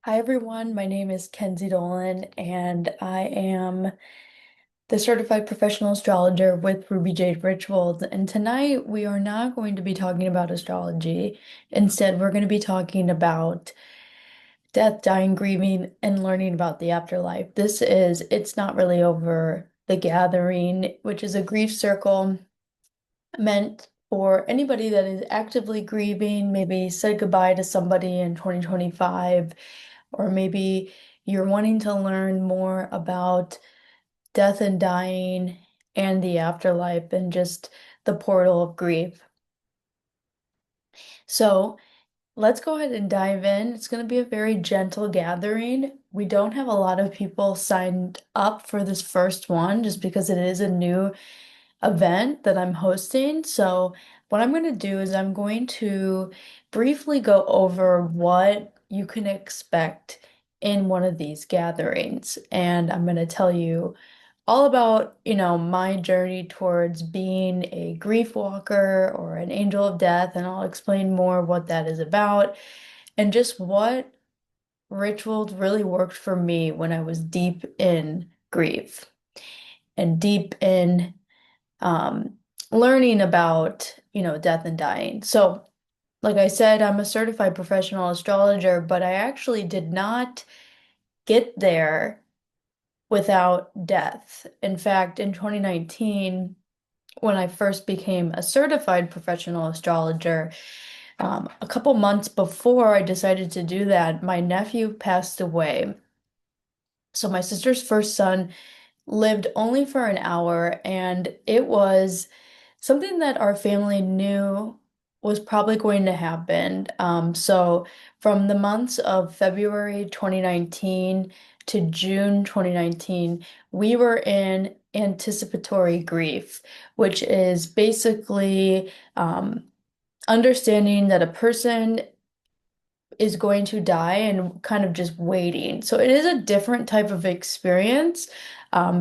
Hi everyone, my name is Kenzie Dolan and I am the certified professional astrologer with Ruby Jade Rituals. And tonight we are not going to be talking about astrology. Instead, we're going to be talking about death, dying, grieving, and learning about the afterlife. It's Not Really Over the Gathering, which is a grief circle meant for anybody that is actively grieving, maybe said goodbye to somebody in 2025, or maybe you're wanting to learn more about death and dying and the afterlife and just the portal of grief. So let's go ahead and dive in. It's going to be a very gentle gathering. We don't have a lot of people signed up for this first one just because it is a new event that I'm hosting. So, what I'm going to do is I'm going to briefly go over what you can expect in one of these gatherings. And I'm going to tell you all about, my journey towards being a grief walker or an angel of death. And I'll explain more what that is about and just what rituals really worked for me when I was deep in grief and deep in um, learning about, death and dying. So, like I said, I'm a certified professional astrologer, but I actually did not get there without death. In fact, in 2019, when I first became a certified professional astrologer, a couple months before I decided to do that, my nephew passed away. So, my sister's first son lived only for an hour, and it was something that our family knew was probably going to happen. So from the months of February 2019 to June 2019, we were in anticipatory grief, which is basically understanding that a person is going to die and kind of just waiting. So it is a different type of experience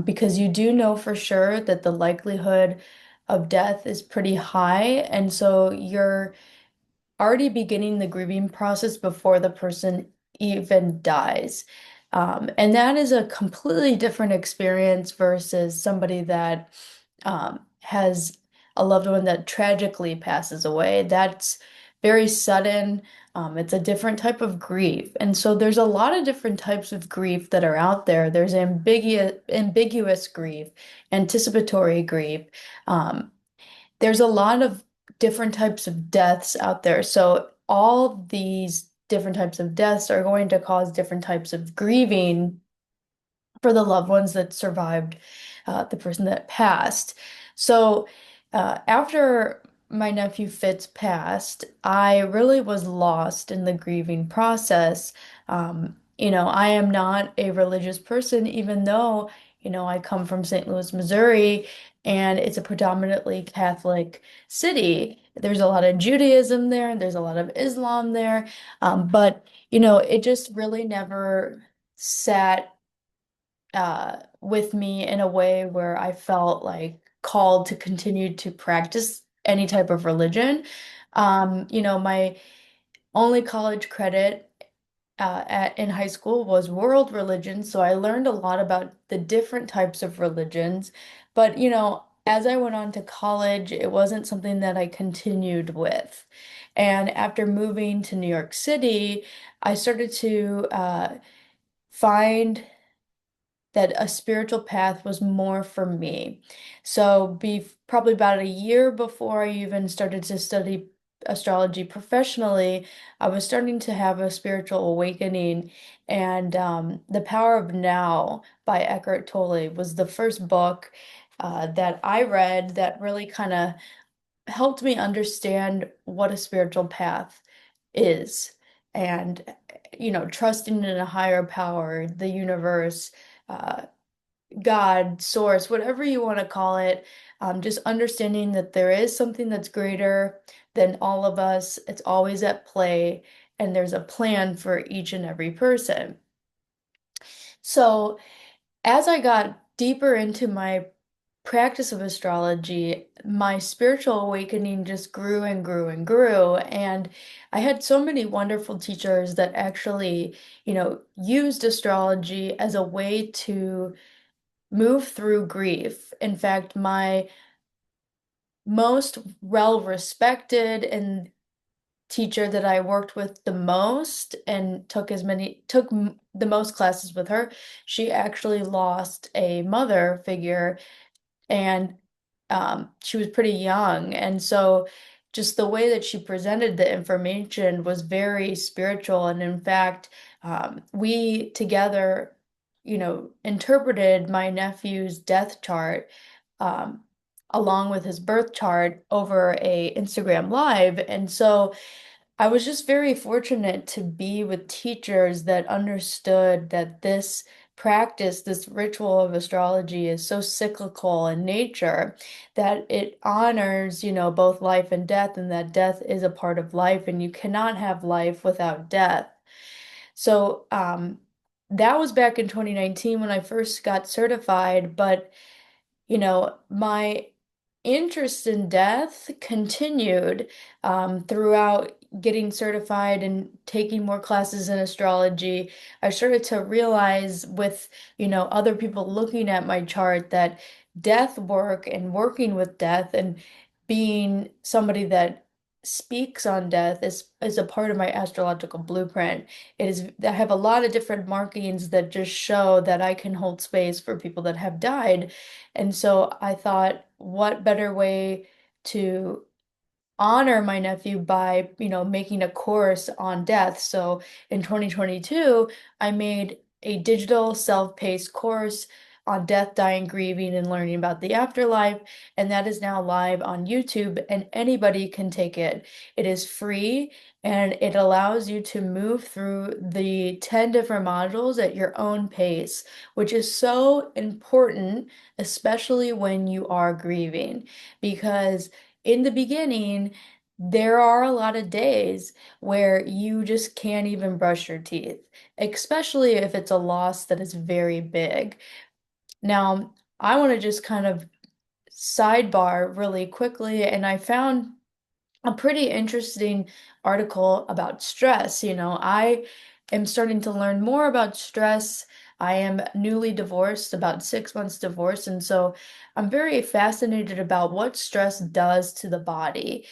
because you do know for sure that the likelihood of death is pretty high. And so you're already beginning the grieving process before the person even dies. And that is a completely different experience versus somebody that has a loved one that tragically passes away. That's very sudden. It's a different type of grief. And so there's a lot of different types of grief that are out there. There's ambiguous grief, anticipatory grief. Um, there's a lot of different types of deaths out there. So all these different types of deaths are going to cause different types of grieving for the loved ones that survived the person that passed. So after my nephew Fitz passed, I really was lost in the grieving process. I am not a religious person, even though, I come from St. Louis, Missouri, and it's a predominantly Catholic city. There's a lot of Judaism there, there's a lot of Islam there, but, it just really never sat with me in a way where I felt like called to continue to practice any type of religion. My only college credit in high school was world religion, so I learned a lot about the different types of religions. But, as I went on to college, it wasn't something that I continued with. And after moving to New York City, I started to find that a spiritual path was more for me. So, probably about a year before I even started to study astrology professionally, I was starting to have a spiritual awakening. And The Power of Now by Eckhart Tolle was the first book that I read that really kind of helped me understand what a spiritual path is. And, trusting in a higher power, the universe, uh, God, source, whatever you want to call it, just understanding that there is something that's greater than all of us. It's always at play, and there's a plan for each and every person. So, as I got deeper into my practice of astrology, my spiritual awakening just grew and grew and grew. And I had so many wonderful teachers that actually, used astrology as a way to move through grief. In fact, my most well-respected and teacher that I worked with the most and took the most classes with her, she actually lost a mother figure and she was pretty young. And so just the way that she presented the information was very spiritual. And in fact, we together, interpreted my nephew's death chart um, along with his birth chart over a Instagram Live. And so I was just very fortunate to be with teachers that understood that this practice, this ritual of astrology is so cyclical in nature that it honors, both life and death, and that death is a part of life, and you cannot have life without death. So, that was back in 2019 when I first got certified, but my interest in death continued throughout getting certified and taking more classes in astrology. I started to realize with, other people looking at my chart that death work and working with death and being somebody that speaks on death is a part of my astrological blueprint. I have a lot of different markings that just show that I can hold space for people that have died. And so I thought, what better way to honor my nephew by, making a course on death. So in 2022, I made a digital self-paced course on death, dying, grieving, and learning about the afterlife. And that is now live on YouTube, and anybody can take it. It is free and it allows you to move through the 10 different modules at your own pace, which is so important, especially when you are grieving, because in the beginning, there are a lot of days where you just can't even brush your teeth, especially if it's a loss that is very big. Now, I want to just kind of sidebar really quickly, and I found a pretty interesting article about stress. I am starting to learn more about stress. I am newly divorced, about 6 months divorced, and so I'm very fascinated about what stress does to the body.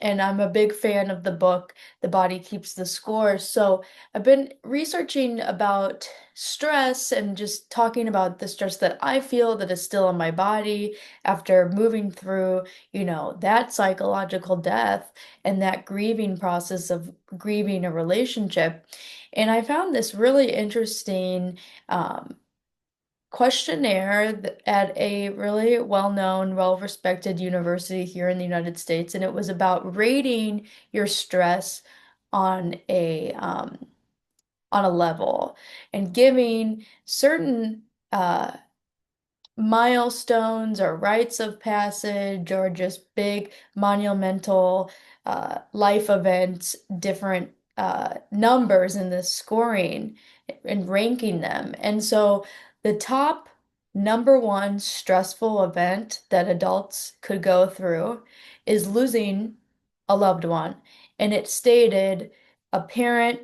And I'm a big fan of the book, The Body Keeps the Score. So I've been researching about stress and just talking about the stress that I feel that is still in my body after moving through that psychological death and that grieving process of grieving a relationship. And I found this really interesting questionnaire at a really well-known, well-respected university here in the United States, and it was about rating your stress on a level and giving certain milestones or rites of passage or just big monumental life events, different numbers in the scoring and ranking them. And so the top number one stressful event that adults could go through is losing a loved one. And it stated a parent,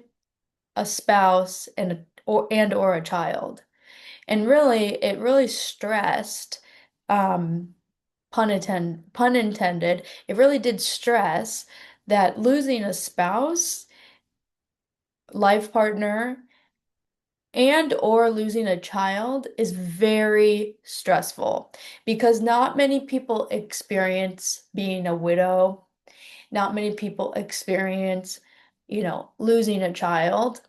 a spouse, and or a child. And really, it really stressed, um, pun intended, it really did stress that losing a spouse, life partner, and or losing a child is very stressful because not many people experience being a widow. Not many people experience, losing a child.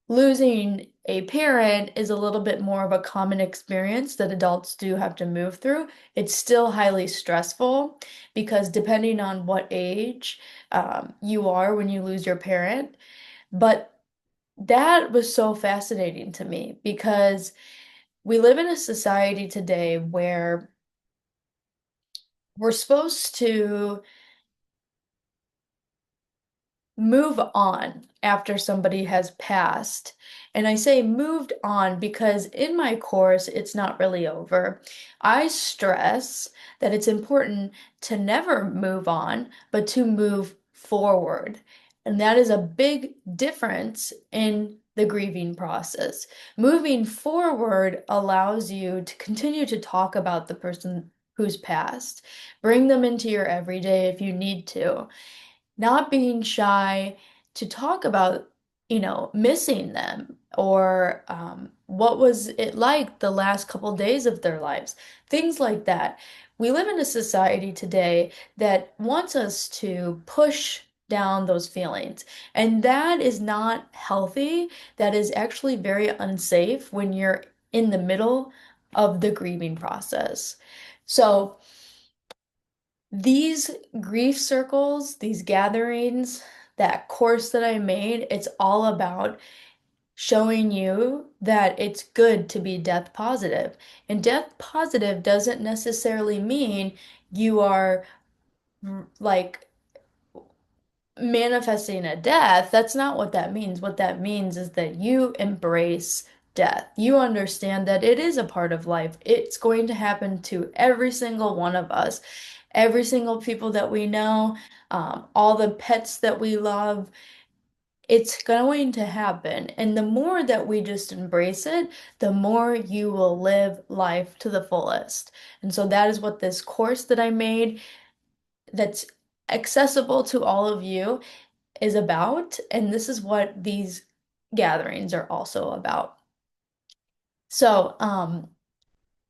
Losing a parent is a little bit more of a common experience that adults do have to move through. It's still highly stressful because depending on what age you are when you lose your parent. But that was so fascinating to me because we live in a society today where we're supposed to move on after somebody has passed. And I say moved on because in my course, it's not really over. I stress that it's important to never move on, but to move forward. And that is a big difference in the grieving process. Moving forward allows you to continue to talk about the person who's passed, bring them into your everyday if you need to, not being shy to talk about, missing them or what was it like the last couple days of their lives, things like that. We live in a society today that wants us to push down those feelings, and that is not healthy. That is actually very unsafe when you're in the middle of the grieving process. So, these grief circles, these gatherings, that course that I made, it's all about showing you that it's good to be death positive. And death positive doesn't necessarily mean you are like manifesting a death. That's not what that means. What that means is that you embrace death. You understand that it is a part of life. It's going to happen to every single one of us, every single people that we know, all the pets that we love. It's going to happen. And the more that we just embrace it, the more you will live life to the fullest. And so that is what this course that I made that's accessible to all of you is about, and this is what these gatherings are also about. So,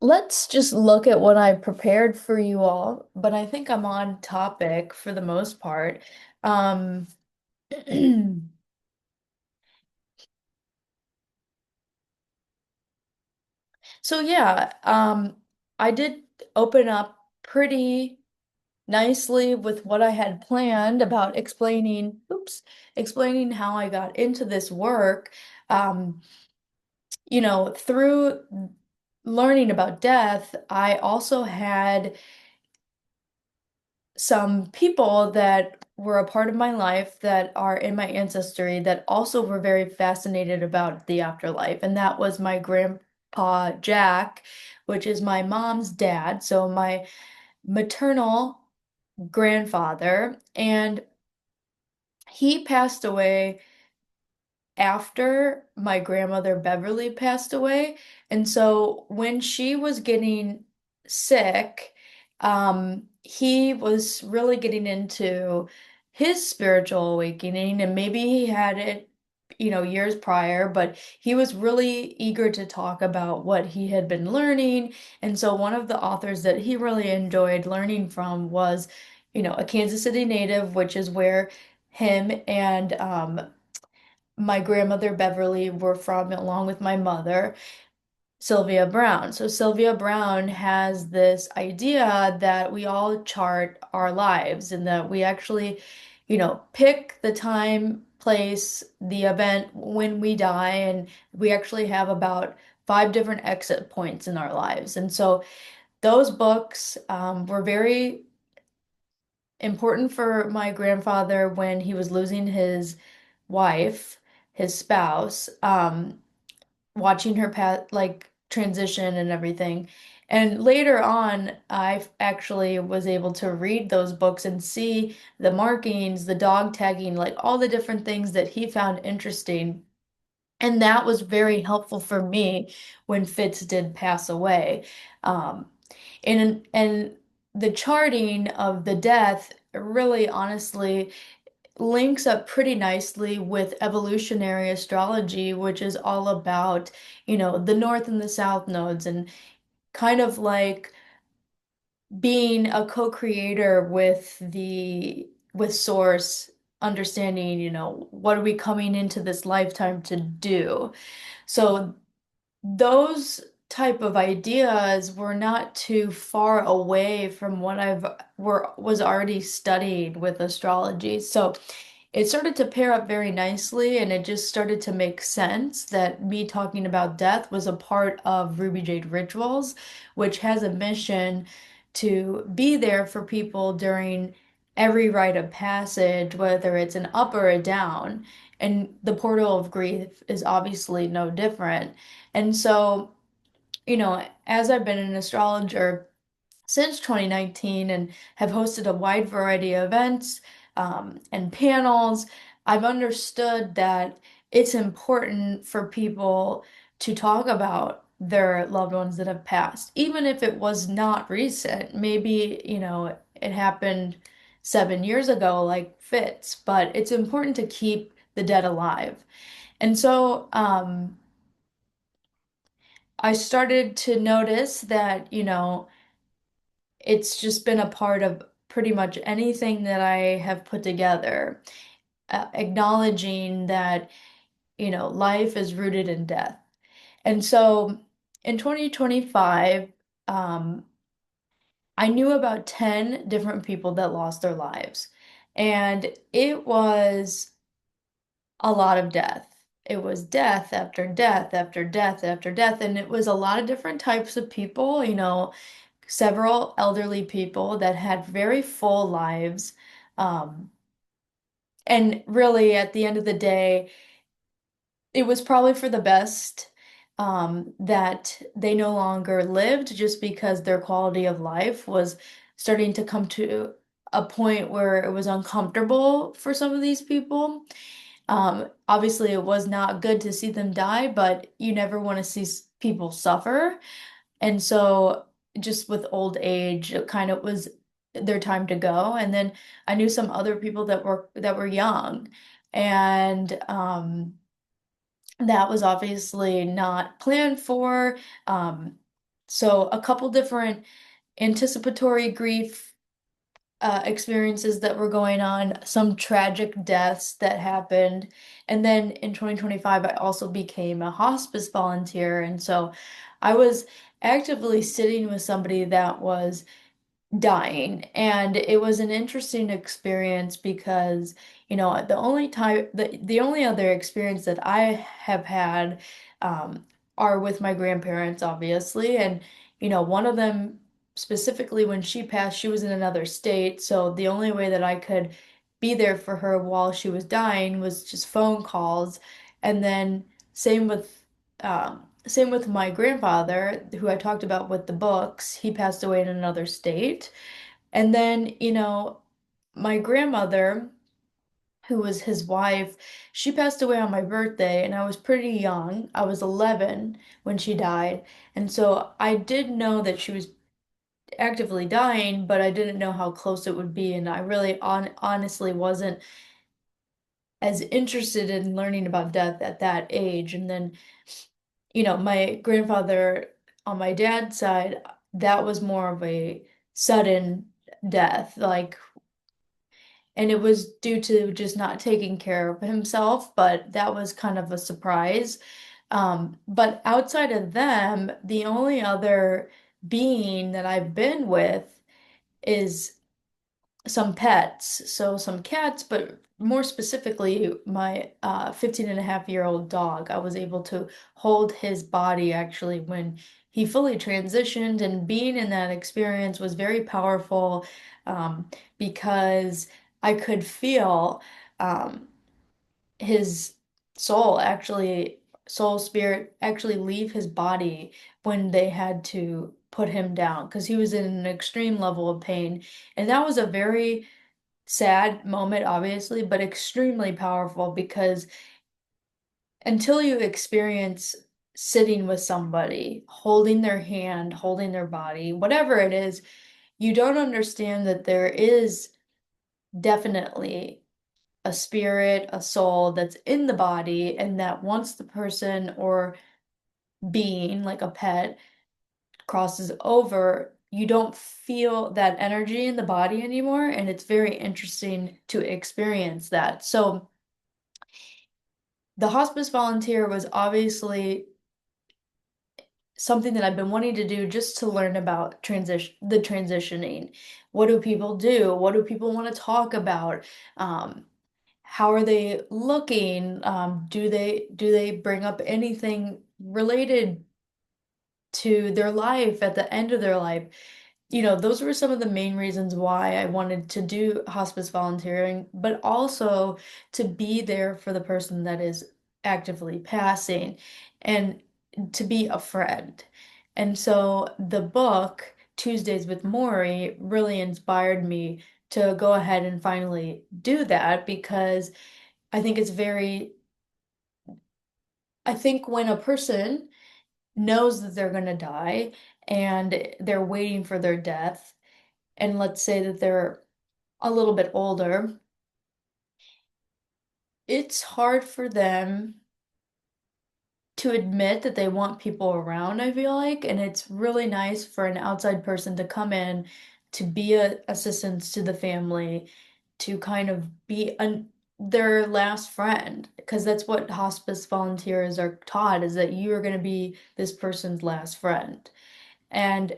let's just look at what I prepared for you all, but I think I'm on topic for the most part. Um, so yeah, I did open up pretty nicely with what I had planned about explaining how I got into this work. Um, through learning about death, I also had some people that were a part of my life that are in my ancestry that also were very fascinated about the afterlife. And that was my grandpa Jack, which is my mom's dad, so my maternal grandfather. And he passed away after my grandmother Beverly passed away. And so when she was getting sick, he was really getting into his spiritual awakening, and maybe he had it, years prior, but he was really eager to talk about what he had been learning. And so one of the authors that he really enjoyed learning from was, a Kansas City native, which is where him and my grandmother Beverly were from, along with my mother, Sylvia Brown. So Sylvia Brown has this idea that we all chart our lives and that we actually, pick the time, place, the event when we die, and we actually have about five different exit points in our lives. And so those books were very important for my grandfather when he was losing his wife, his spouse, watching her path like transition and everything. And later on, I actually was able to read those books and see the markings, the dog tagging, like all the different things that he found interesting. And that was very helpful for me when Fitz did pass away. Um, and the charting of the death really honestly links up pretty nicely with evolutionary astrology, which is all about, the north and the south nodes, and kind of like being a co-creator with source, understanding, what are we coming into this lifetime to do. So those type of ideas were not too far away from what was already studied with astrology. So it started to pair up very nicely, and it just started to make sense that me talking about death was a part of Ruby Jade Rituals, which has a mission to be there for people during every rite of passage, whether it's an up or a down. And the portal of grief is obviously no different. And so, as I've been an astrologer since 2019 and have hosted a wide variety of events and panels, I've understood that it's important for people to talk about their loved ones that have passed, even if it was not recent. Maybe, it happened 7 years ago, like Fitz, but it's important to keep the dead alive. And so, I started to notice that, it's just been a part of pretty much anything that I have put together, acknowledging that, life is rooted in death. And so in 2025, um, I knew about 10 different people that lost their lives. And it was a lot of death. It was death after death after death after death. And it was a lot of different types of people, several elderly people that had very full lives. Um, and really, at the end of the day, it was probably for the best that they no longer lived just because their quality of life was starting to come to a point where it was uncomfortable for some of these people. Obviously, it was not good to see them die, but you never want to see people suffer. And so just with old age, it kind of was their time to go. And then I knew some other people that were young. And that was obviously not planned for. Um, so a couple different anticipatory grief experiences that were going on, some tragic deaths that happened. And then in 2025, I also became a hospice volunteer. And so I was actively sitting with somebody that was dying. And it was an interesting experience because, the only other experience that I have had um, are with my grandparents, obviously. And, one of them specifically when she passed, she was in another state. So the only way that I could be there for her while she was dying was just phone calls. And then same with same with my grandfather, who I talked about with the books. He passed away in another state. And then, my grandmother, who was his wife, she passed away on my birthday, and I was pretty young. I was 11 when she died. And so I did know that she was actively dying, but I didn't know how close it would be. And I really honestly wasn't as interested in learning about death at that age. And then my grandfather on my dad's side, that was more of a sudden death, like, and it was due to just not taking care of himself, but that was kind of a surprise. But outside of them, the only other being that I've been with is some pets. So some cats, but more specifically, my 15 and a half year old dog. I was able to hold his body actually when he fully transitioned, and being in that experience was very powerful because I could feel um, his soul spirit actually leave his body when they had to put him down because he was in an extreme level of pain. And that was a very sad moment, obviously, but extremely powerful because until you experience sitting with somebody, holding their hand, holding their body, whatever it is, you don't understand that there is definitely a spirit, a soul that's in the body, and that once the person or being, like a pet, crosses over, you don't feel that energy in the body anymore. And it's very interesting to experience that. So, the hospice volunteer was obviously something that I've been wanting to do just to learn about the transitioning. What do people do? What do people want to talk about? Um, how are they looking? Do they bring up anything related to their life at the end of their life? those were some of the main reasons why I wanted to do hospice volunteering, but also to be there for the person that is actively passing and to be a friend. And so the book, Tuesdays with Maury, really inspired me to go ahead and finally do that because I think it's very, I think when a person knows that they're going to die and they're waiting for their death, and let's say that they're a little bit older, it's hard for them to admit that they want people around, I feel like. And it's really nice for an outside person to come in to be a assistance to the family, to kind of be their last friend, because that's what hospice volunteers are taught is that you are going to be this person's last friend. And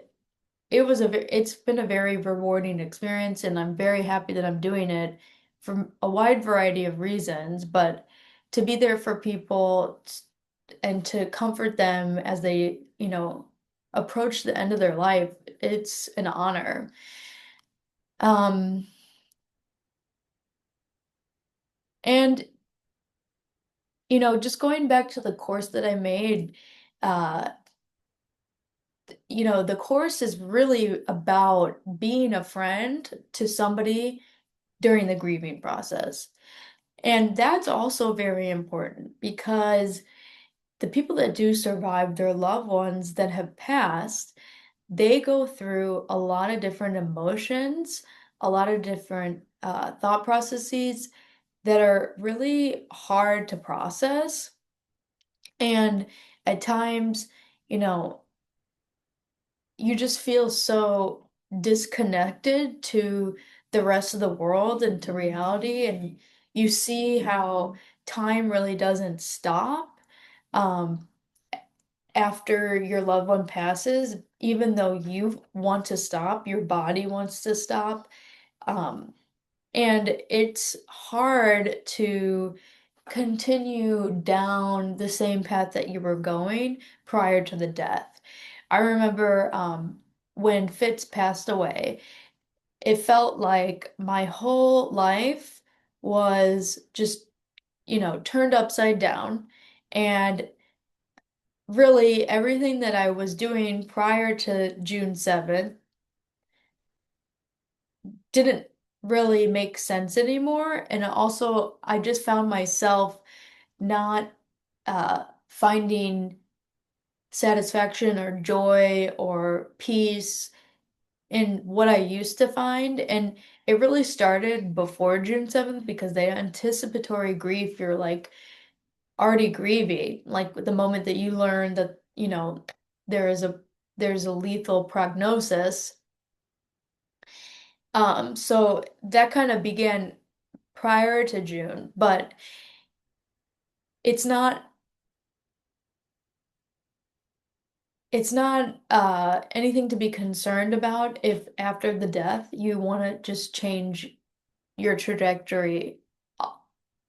it's been a very rewarding experience, and I'm very happy that I'm doing it for a wide variety of reasons, but to be there for people and to comfort them as they, approach the end of their life, it's an honor. Um, and just going back to the course that I made, uh, the course is really about being a friend to somebody during the grieving process. And that's also very important because the people that do survive their loved ones that have passed, they go through a lot of different emotions, a lot of different thought processes that are really hard to process. And at times, you know, you just feel so disconnected to the rest of the world and to reality, and you see how time really doesn't stop um, after your loved one passes, even though you want to stop, your body wants to stop. Um, and it's hard to continue down the same path that you were going prior to the death. I remember when Fitz passed away, it felt like my whole life was just, turned upside down. And really, everything that I was doing prior to June 7th didn't really make sense anymore. And also, I just found myself not finding satisfaction or joy or peace in what I used to find. And it really started before June 7th because the anticipatory grief, you're like already grieving, like the moment that you learn that, there is a there's a lethal prognosis. So that kind of began prior to June, but it's not it's not anything to be concerned about if after the death you want to just change your trajectory uh,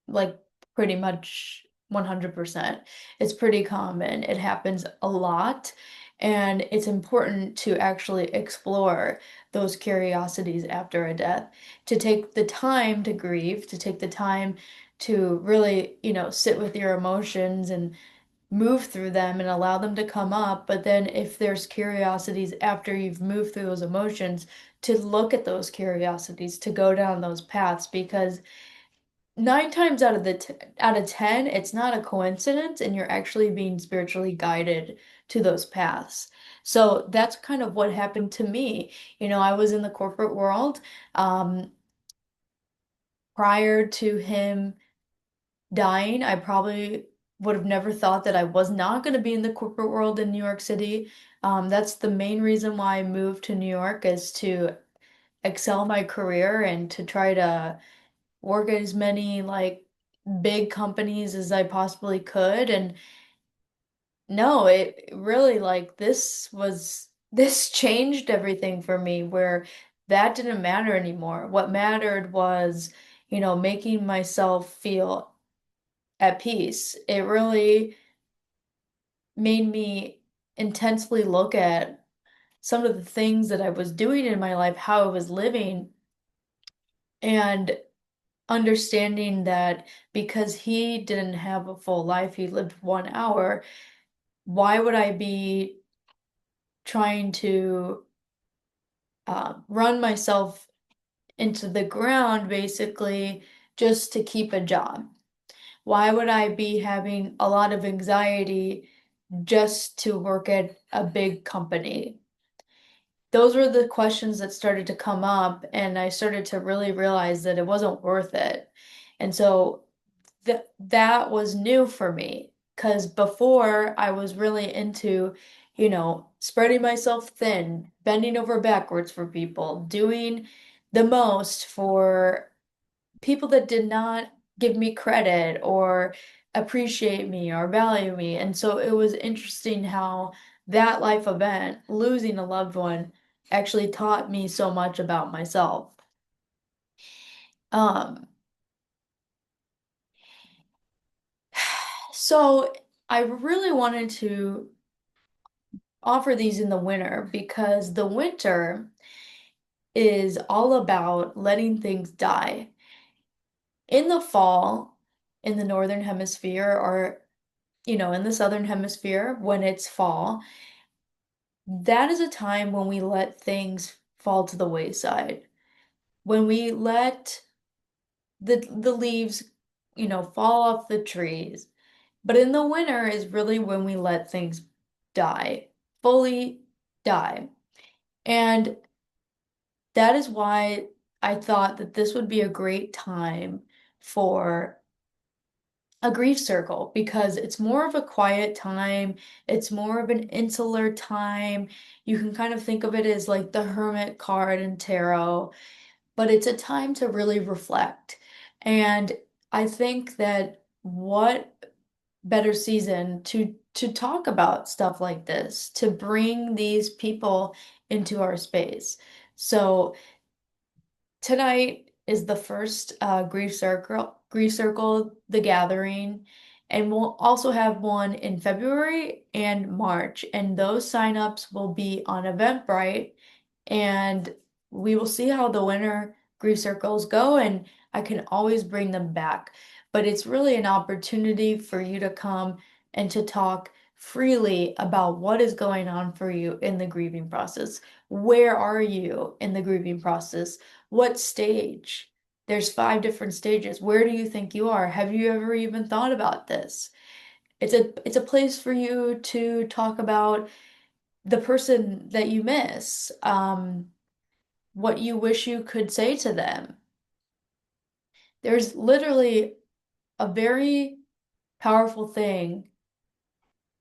like pretty much 100%. It's pretty common. It happens a lot, and it's important to actually explore those curiosities after a death, to take the time to grieve, to take the time to really, sit with your emotions and move through them and allow them to come up. But then if there's curiosities after you've moved through those emotions, to look at those curiosities, to go down those paths, because nine times out of out of 10, it's not a coincidence, and you're actually being spiritually guided to those paths. So that's kind of what happened to me. I was in the corporate world um, prior to him dying. I probably would have never thought that I was not going to be in the corporate world in New York City. That's the main reason why I moved to New York, is to excel my career and to try to work at as many like big companies as I possibly could. And no, it really like this changed everything for me, where that didn't matter anymore. What mattered was, making myself feel at peace. It really made me intensely look at some of the things that I was doing in my life, how I was living, and understanding that because he didn't have a full life, he lived 1 hour, why would I be trying to run myself into the ground basically just to keep a job? Why would I be having a lot of anxiety just to work at a big company? Those were the questions that started to come up, and I started to really realize that it wasn't worth it. And so that was new for me because before I was really into, spreading myself thin, bending over backwards for people, doing the most for people that did not give me credit or appreciate me or value me. And so it was interesting how that life event, losing a loved one, actually taught me so much about myself. Um, so I really wanted to offer these in the winter because the winter is all about letting things die. In the fall, in the northern hemisphere, or in the southern hemisphere, when it's fall, that is a time when we let things fall to the wayside. When we let the leaves, fall off the trees. But in the winter is really when we let things die, fully die. And that is why I thought that this would be a great time for a grief circle because it's more of a quiet time, it's more of an insular time. You can kind of think of it as like the hermit card in tarot, but it's a time to really reflect. And I think that what better season to talk about stuff like this, to bring these people into our space. So tonight is the first grief circle, the gathering, and we'll also have one in February and March, and those signups will be on Eventbrite, and we will see how the winter grief circles go, and I can always bring them back. But it's really an opportunity for you to come and to talk freely about what is going on for you in the grieving process. Where are you in the grieving process? What stage? There's 5 different stages. Where do you think you are? Have you ever even thought about this? It's a place for you to talk about the person that you miss, what you wish you could say to them. There's literally a very powerful thing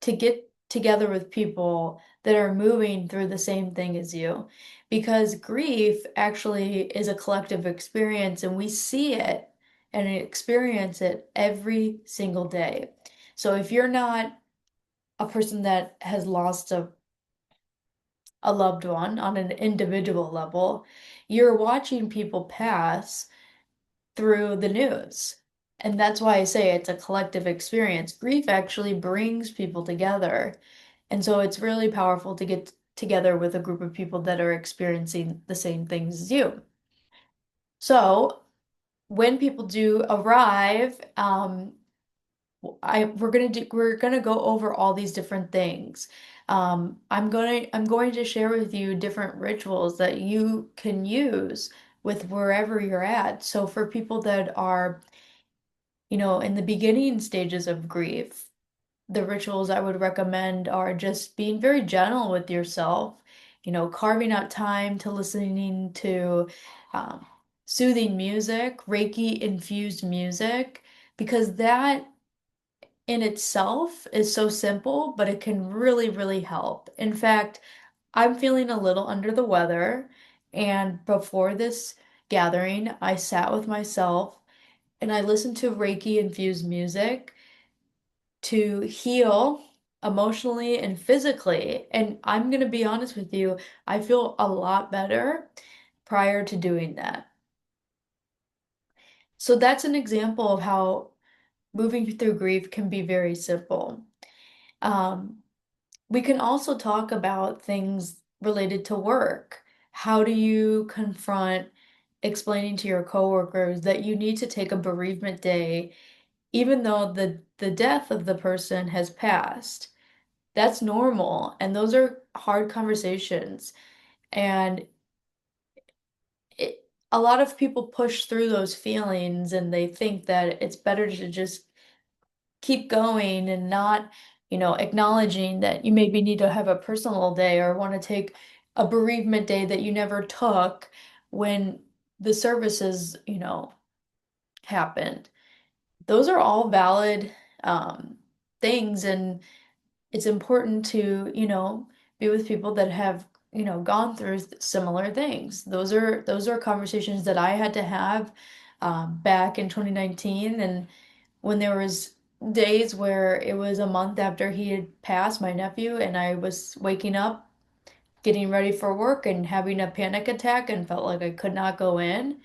to get together with people that are moving through the same thing as you. Because grief actually is a collective experience, and we see it and experience it every single day. So if you're not a person that has lost a loved one on an individual level, you're watching people pass through the news. And that's why I say it's a collective experience. Grief actually brings people together. And so it's really powerful to get together with a group of people that are experiencing the same things as you. So when people do arrive, we're gonna go over all these different things. I'm going to share with you different rituals that you can use with wherever you're at. So for people that are, in the beginning stages of grief, the rituals I would recommend are just being very gentle with yourself, carving out time to listening to um, soothing music, Reiki infused music, because that in itself is so simple, but it can really, really help. In fact, I'm feeling a little under the weather, and before this gathering, I sat with myself and I listened to Reiki infused music to heal emotionally and physically. And I'm going to be honest with you, I feel a lot better prior to doing that. So that's an example of how moving through grief can be very simple. Um, we can also talk about things related to work? How do you confront explaining to your coworkers that you need to take a bereavement day even though the death of the person has passed? That's normal, and those are hard conversations. And a lot of people push through those feelings and they think that it's better to just keep going and not, acknowledging that you maybe need to have a personal day or want to take a bereavement day that you never took when the services, happened. Those are all valid things, and it's important to, be with people that have, gone through similar things. Those are conversations that I had to have back in 2019, and when there was days where it was a month after he had passed, my nephew, and I was waking up, getting ready for work and having a panic attack and felt like I could not go in,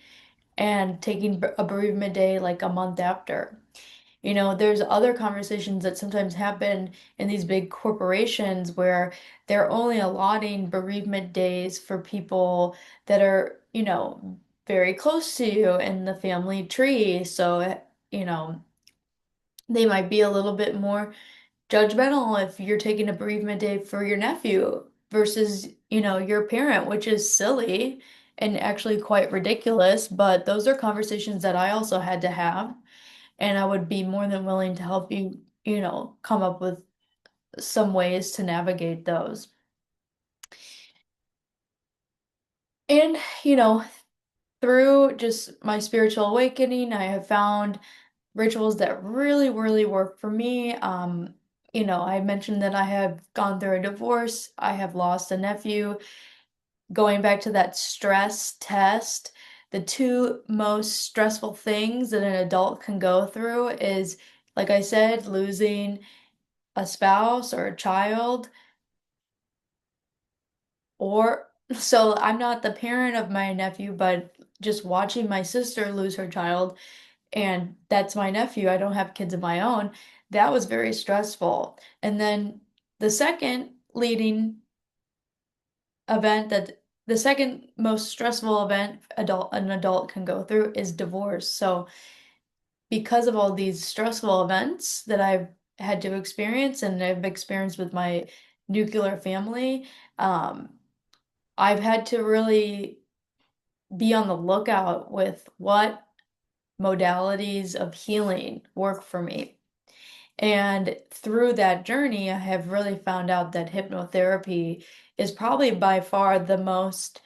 and taking a bereavement day like a month after. There's other conversations that sometimes happen in these big corporations where they're only allotting bereavement days for people that are, very close to you in the family tree. So, they might be a little bit more judgmental if you're taking a bereavement day for your nephew versus, your parent, which is silly and actually quite ridiculous. But those are conversations that I also had to have. And I would be more than willing to help you, come up with some ways to navigate those. And, through just my spiritual awakening, I have found rituals that really, really work for me. I mentioned that I have gone through a divorce, I have lost a nephew. Going back to that stress test, the two most stressful things that an adult can go through is, like I said, losing a spouse or a child, or so I'm not the parent of my nephew, but just watching my sister lose her child, and that's my nephew. I don't have kids of my own. That was very stressful. And then the second leading event that the second most stressful event an adult can go through is divorce. So because of all these stressful events that I've had to experience and I've experienced with my nuclear family, I've had to really be on the lookout with what modalities of healing work for me. And through that journey, I have really found out that hypnotherapy is probably by far the most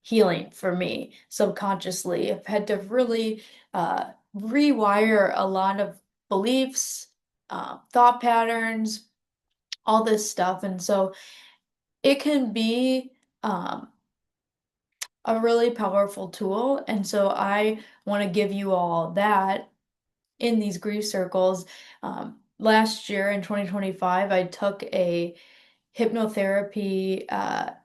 healing for me subconsciously. I've had to really rewire a lot of beliefs, thought patterns, all this stuff. And so it can be a really powerful tool. And so I want to give you all that in these grief circles. Last year in 2025, I took a hypnotherapy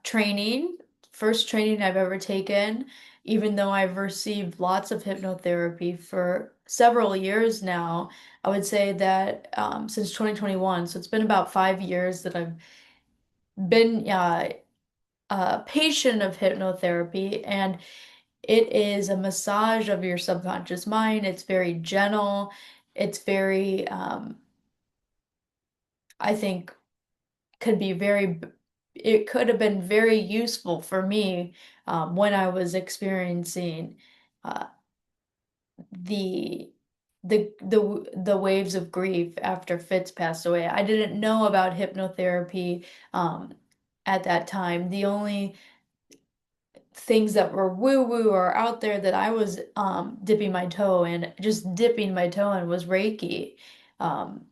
training, first training I've ever taken, even though I've received lots of hypnotherapy for several years now. I would say that since 2021, so it's been about 5 years that I've been a patient of hypnotherapy, and it is a massage of your subconscious mind. It's very gentle. It's very, I think, could be very, it could have been very useful for me when I was experiencing uh, the the waves of grief after Fitz passed away. I didn't know about hypnotherapy at that time. The only things that were woo woo or out there that I was dipping my toe in, just dipping my toe in, was Reiki, um,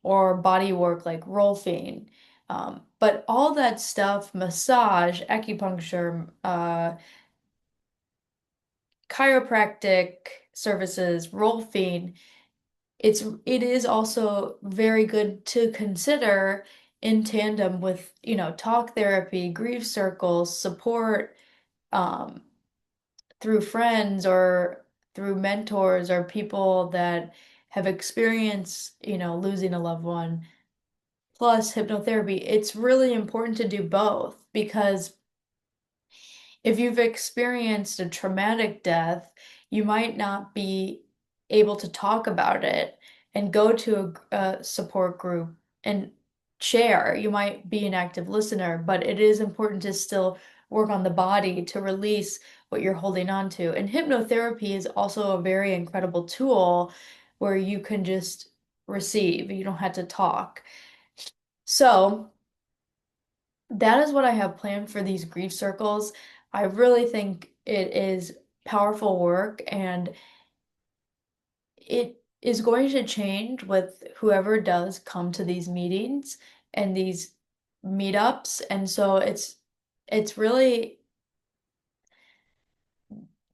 or body work like rolfing. But all that stuff, massage, acupuncture, chiropractic services, rolfing, it is also very good to consider in tandem with, talk therapy, grief circles, support, um, through friends or through mentors or people that have experienced, losing a loved one. plus hypnotherapy. It's really important to do both because if you've experienced a traumatic death, you might not be able to talk about it and go to a support group and share. You might be an active listener, but it is important to still work on the body to release what you're holding on to. And hypnotherapy is also a very incredible tool where you can just receive, you don't have to talk. So, that is what I have planned for these grief circles. I really think it is powerful work and it is going to change with whoever does come to these meetings and these meetups. And so it's really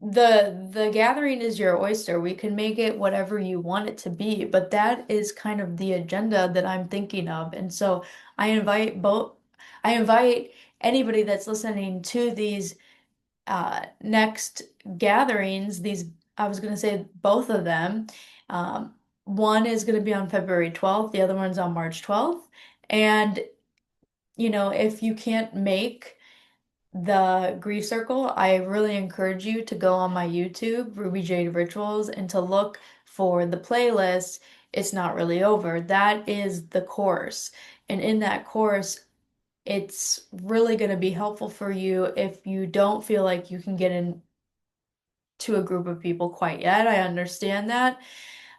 the gathering is your oyster. We can make it whatever you want it to be, but that is kind of the agenda that I'm thinking of. And so I invite anybody that's listening to these next gatherings, I was going to say both of them. Um, one is going to be on February 12th, the other one's on March 12th. And, if you can't make the grief circle, I really encourage you to go on my YouTube, Ruby Jade Rituals, and to look for the playlist, It's Not Really Over. That is the course. And in that course, it's really going to be helpful for you if you don't feel like you can get into a group of people quite yet. I understand that.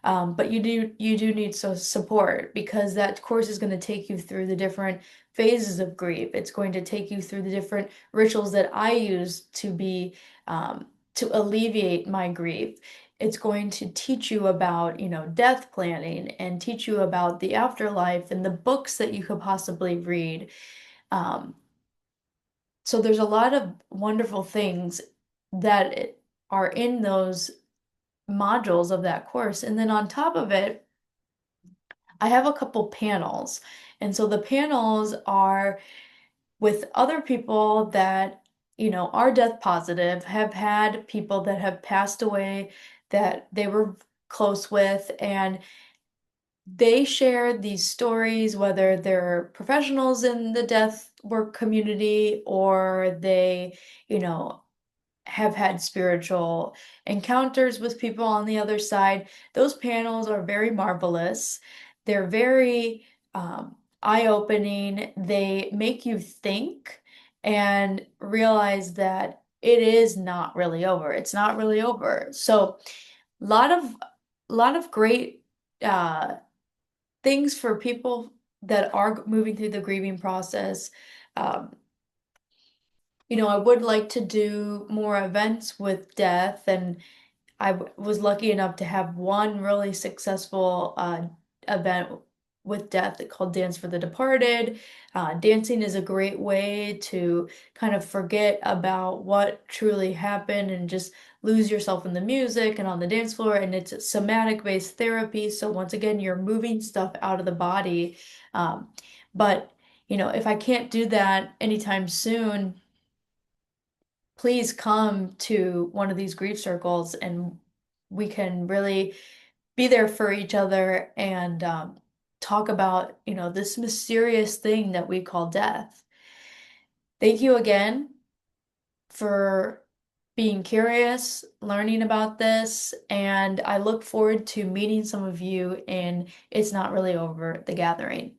But you do need support because that course is going to take you through the different phases of grief. It's going to take you through the different rituals that I use to alleviate my grief. It's going to teach you about, death planning and teach you about the afterlife and the books that you could possibly read. Um, so there's a lot of wonderful things that are in those modules of that course. And then on top of it, I have a couple panels. And so the panels are with other people that, are death positive, have had people that have passed away that they were close with, and they share these stories, whether they're professionals in the death work community or they, you know, have had spiritual encounters with people on the other side. Those panels are very marvelous. They're very eye-opening. They make you think and realize that it is not really over. It's not really over. So, a lot of great uh, things for people that are moving through the grieving process. Um, I would like to do more events with death, and was lucky enough to have one really successful event with death called Dance for the Departed. Dancing is a great way to kind of forget about what truly happened and just lose yourself in the music and on the dance floor. And it's somatic-based therapy. So once again, you're moving stuff out of the body. But, if I can't do that anytime soon, please come to one of these grief circles and we can really be there for each other and talk about, this mysterious thing that we call death. Thank you again for being curious, learning about this, and I look forward to meeting some of you in It's Not Really Over, the gathering.